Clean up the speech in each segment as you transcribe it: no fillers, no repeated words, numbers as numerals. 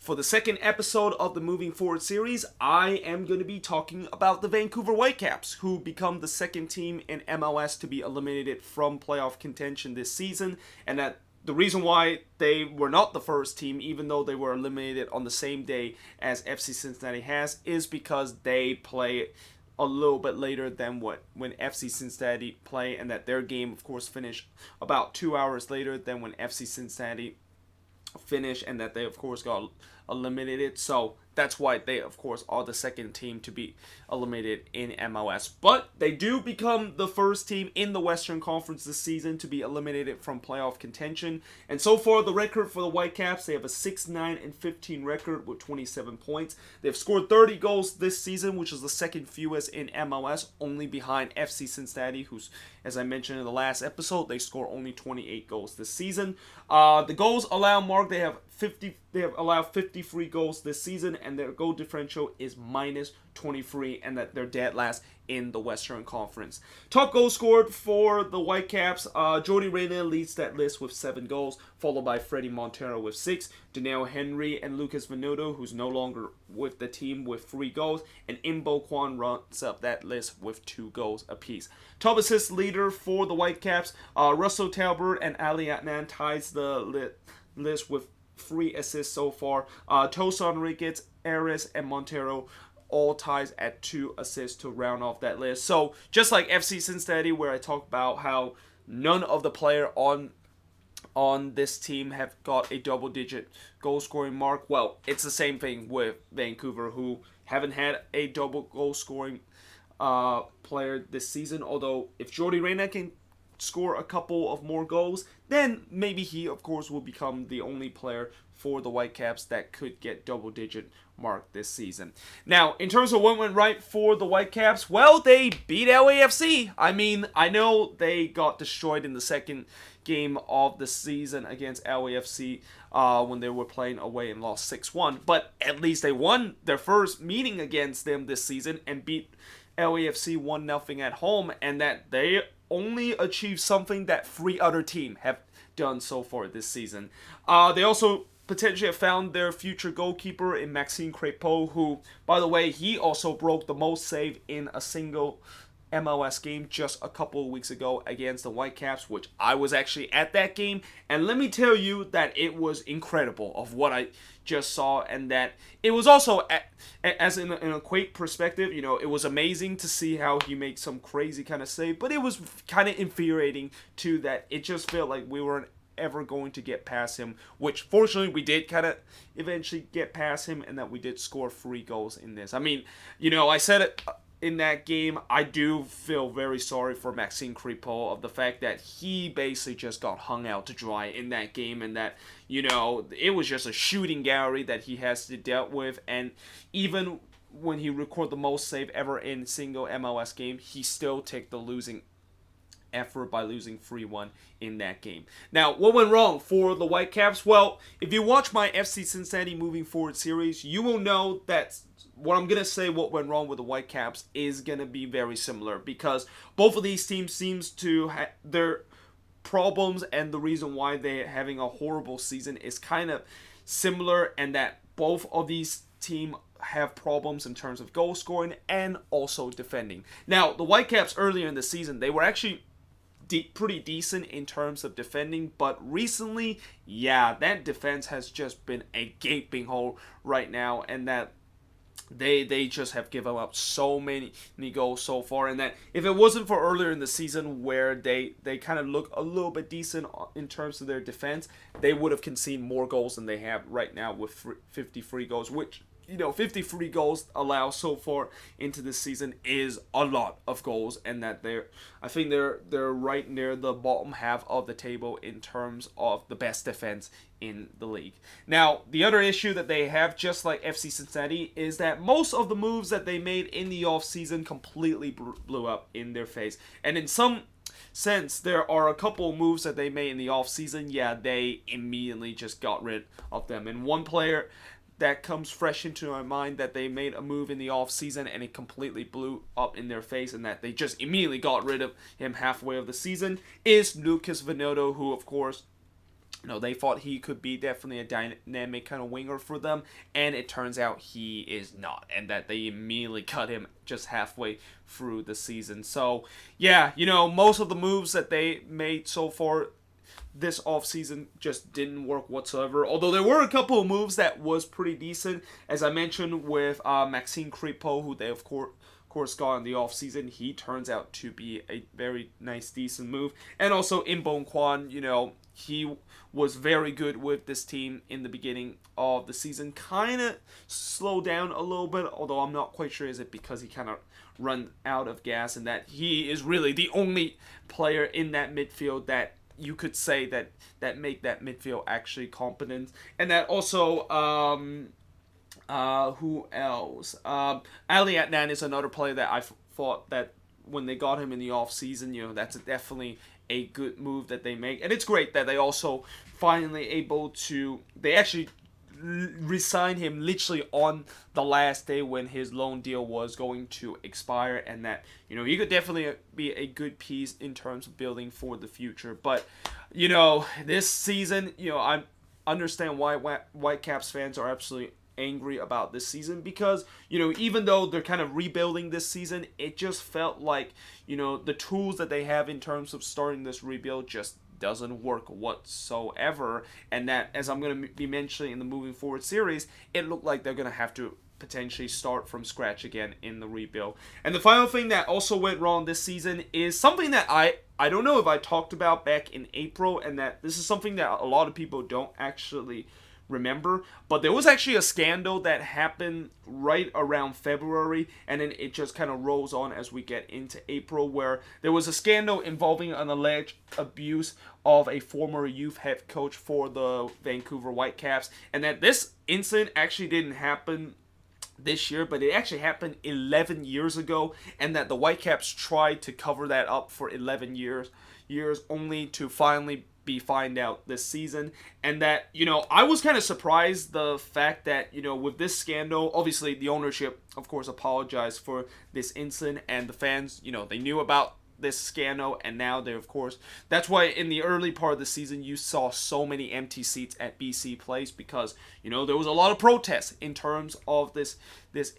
For the second episode of the Moving Forward series, I am going to be talking about the Vancouver Whitecaps, who become the second team in MLS to be eliminated from playoff contention this season, and that the reason why they were not the first team, even though they were eliminated on the same day as FC Cincinnati has, is because they play a little bit later than when FC Cincinnati play, and that their game, of course, finished about 2 hours later than when FC Cincinnati finish, and that they of course got eliminated. So that's why they of course are the second team to be eliminated in MLS. But they do become the first team in the Western Conference this season to be eliminated from playoff contention. And so far the record for the Whitecaps, they have a 6-9-15 record with 27 points. They've scored 30 goals this season, which is the second fewest in MLS, only behind FC Cincinnati, who's, as I mentioned in the last episode, they score only 28 goals this season. The goals allowed mark, they have allowed 53 goals this season, and their goal differential is minus 23, and that they're dead last in the Western Conference. Top goal scored for the Whitecaps, Jordy Reyna leads that list with 7 goals, followed by Freddie Montero with 6, Daniel Henry and Lucas Venuto, who's no longer with the team, with 3 goals, and Imbo Kwan runs up that list with 2 goals apiece. Top assist leader for the Whitecaps, Russell Talbot and Ali Adnan ties the list with 3 assists so far. Tosan Ricketts, Ares, and Montero all ties at 2 assists to round off that list. So just like FC Cincinnati, where I talked about how none of the player on this team have got a double-digit goal-scoring mark, well, it's the same thing with Vancouver, who haven't had a double goal-scoring player this season. Although if Jordy Reyna can score a couple of more goals, then maybe he, of course, will become the only player for the Whitecaps that could get double-digit mark this season. Now, in terms of what went right for the Whitecaps, well, they beat LAFC. I mean, I know they got destroyed in the second game of the season against LAFC when they were playing away and lost 6-1, but at least they won their first meeting against them this season and beat LAFC 1-0 at home, and that they only achieved something that 3 other teams have done so far this season. They also potentially have found their future goalkeeper in Maxime Crépeau, who, by the way, he also broke the most save in a single MLS game just a couple of weeks ago against the Whitecaps, which I was actually at that game, and let me tell you that it was incredible of what I just saw, and that it was also, as in a Quake perspective, you know, it was amazing to see how he made some crazy kind of save, but it was kind of infuriating too, that it just felt like we weren't ever going to get past him, which fortunately we did kind of eventually get past him, and that we did score 3 goals in this. I mean, you know, I said it in that game, I do feel very sorry for Maxime Crépeau of the fact that he basically just got hung out to dry in that game, and that, you know, it was just a shooting gallery that he has to deal with, and even when he recorded the most save ever in single MLS game, he still took the losing effort by losing 3-1 in that game. Now, what went wrong for the Whitecaps? Well, if you watch my FC Cincinnati Moving Forward series, you will know that what I'm going to say what went wrong with the Whitecaps is going to be very similar, because both of these teams seems to have their problems, and the reason why they're having a horrible season is kind of similar, and that both of these teams have problems in terms of goal scoring and also defending. Now, the Whitecaps earlier in the season, they were actually pretty decent in terms of defending, but recently, yeah, that defense has just been a gaping hole right now, and that they just have given up so many goals so far, and that if it wasn't for earlier in the season where they kind of look a little bit decent in terms of their defense, they would have conceded more goals than they have right now with 53 goals, which, you know, 53 goals allowed so far into this season is a lot of goals, and that I think they're right near the bottom half of the table in terms of the best defense in the league. Now, the other issue that they have, just like FC Cincinnati, is that most of the moves that they made in the offseason completely blew up in their face. And in some sense, there are a couple of moves that they made in the offseason, yeah, they immediately just got rid of them. And one player that comes fresh into my mind that they made a move in the offseason and it completely blew up in their face, and that they just immediately got rid of him halfway of the season, is Lucas Venuto, who, of course, They thought he could be definitely a dynamic kind of winger for them, and it turns out he is not, and that they immediately cut him just halfway through the season. So, yeah, most of the moves that they made so far this offseason just didn't work whatsoever. Although there were a couple of moves that was pretty decent, as I mentioned with Maxime Crepeau, who they of course got in the offseason. He turns out to be a very nice, decent move. And also Imbong Kwan, he was very good with this team in the beginning of the season. Kind of slowed down a little bit, although I'm not quite sure is it because he kind of run out of gas, and that he is really the only player in that midfield that you could say that make that midfield actually competent. And that also who else? Ali Adnan is another player that I thought that when they got him in the offseason, that's definitely a good move that they make. And it's great that they also finally able to, they actually re-sign him literally on the last day when his loan deal was going to expire, and that he could definitely be a good piece in terms of building for the future. But this season, I understand why Whitecaps fans are absolutely angry about this season, because even though they're kind of rebuilding this season, it just felt like the tools that they have in terms of starting this rebuild just doesn't work whatsoever, and that, as I'm going to be mentioning in the moving forward series, it looked like they're going to have to potentially start from scratch again in the rebuild. And the final thing that also went wrong this season is something that I don't know if I talked about back in April, and that this is something that a lot of people don't actually remember, but there was actually a scandal that happened right around February, and then it just kind of rolls on as we get into April, where there was a scandal involving an alleged abuse of a former youth head coach for the Vancouver Whitecaps, and that this incident actually didn't happen this year, but it actually happened 11 years ago, and that the Whitecaps tried to cover that up for 11 years only to finally be find out this season. And that I was kind of surprised the fact that with this scandal, obviously the ownership of course apologized for this incident, and the fans they knew about this scandal, and now they of course, that's why in the early part of the season you saw so many empty seats at BC Place, because there was a lot of protests in terms of this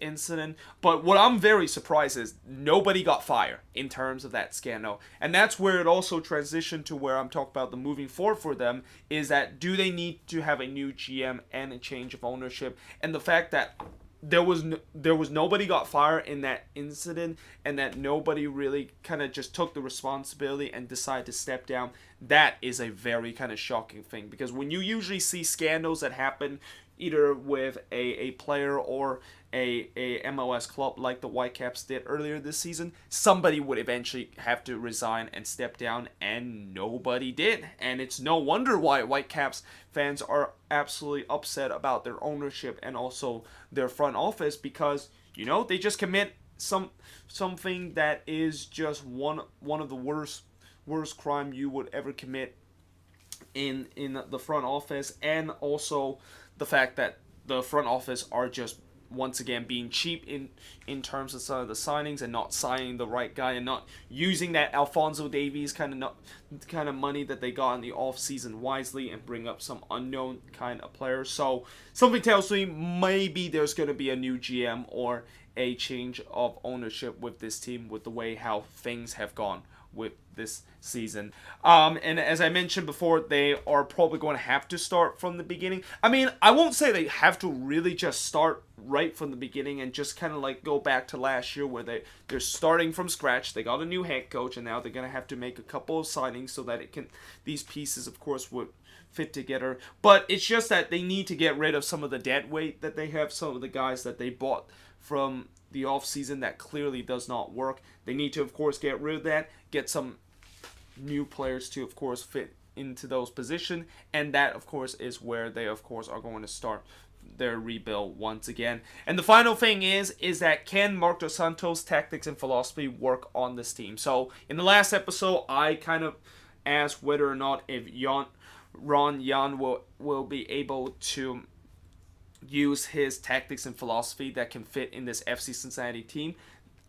incident. But what I'm very surprised is nobody got fired in terms of that scandal, and that's where it also transitioned to where I'm talking about the moving forward for them, is that do they need to have a new GM and a change of ownership. And the fact that there was nobody got fired in that incident, and that nobody really kind of just took the responsibility and decided to step down, that is a very kind of shocking thing. Because when you usually see scandals that happen either with a player or a MLS club like the Whitecaps did earlier this season, somebody would eventually have to resign and step down, and nobody did. And it's no wonder why Whitecaps fans are absolutely upset about their ownership and also their front office, because they just commit something that is just one of the worst crime you would ever commit in the front office. And also the fact that the front office are just once again being cheap in terms of some of the signings, and not signing the right guy, and not using that Alphonso Davies kind of money that they got in the offseason wisely, and bring up some unknown kind of players. So something tells me maybe there's going to be a new GM or a change of ownership with this team, with the way how things have gone with this season. And as I mentioned before, they are probably going to have to start from the beginning. I mean, I won't say they have to really just start right from the beginning and just kind of like go back to last year where they're starting from scratch. They got a new head coach, and now they're going to have to make a couple of signings so that these pieces of course would fit together. But it's just that they need to get rid of some of the dead weight that they have, some of the guys that they bought from the offseason that clearly does not work. They need to of course get rid of that, get some new players to of course fit into those positions, and that of course is where they of course are going to start their rebuild once again. And the final thing is that can Marc Dos Santos' tactics and philosophy work on this team? So in the last episode I kind of asked whether or not if Ron Yan will be able to use his tactics and philosophy that can fit in this FC Cincinnati team.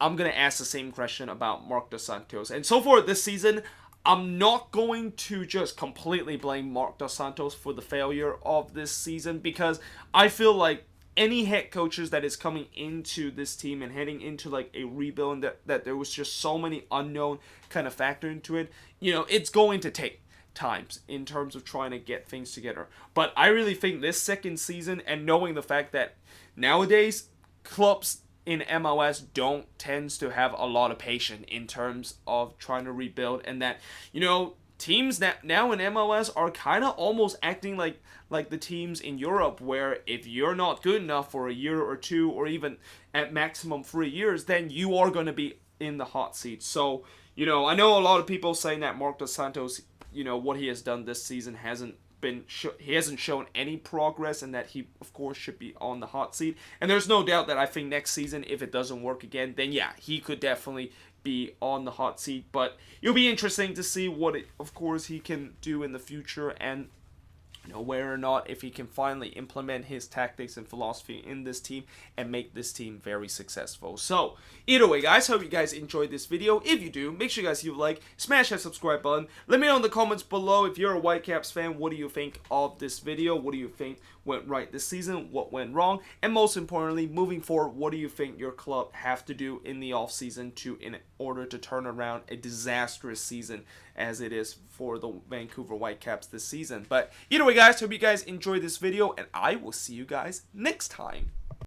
I'm going to ask the same question about Marc Dos Santos. And so far this season, I'm not going to just completely blame Mark Dos Santos for the failure of this season, because I feel like any head coaches that is coming into this team and heading into like a rebuild, that there was just so many unknown kind of factor into it, it's going to take times in terms of trying to get things together. But I really think this second season, and knowing the fact that nowadays clubs in MLS don't tends to have a lot of patience in terms of trying to rebuild, and that teams that now in MLS are kind of almost acting like the teams in Europe, where if you're not good enough for a year or two, or even at maximum 3 years, then you are going to be in the hot seat. So I know a lot of people saying that Mark Dos Santos, what he has done this season he hasn't shown any progress, and that he of course should be on the hot seat. And there's no doubt that I think next season, if it doesn't work again, then yeah, he could definitely be on the hot seat. But it'll be interesting to see what of course he can do in the future, and where or not if he can finally implement his tactics and philosophy in this team and make this team very successful. So either way, guys, hope you guys enjoyed this video. If you do, make sure you guys leave a like, smash that subscribe button. Let me know in the comments below, if you're a Whitecaps fan, what do you think of this video? What do you think went right this season? What went wrong? And most importantly, moving forward, what do you think your club have to do in the offseason in order to turn around a disastrous season as it is for the Vancouver Whitecaps this season? But either way, guys, hope you guys enjoyed this video, and I will see you guys next time.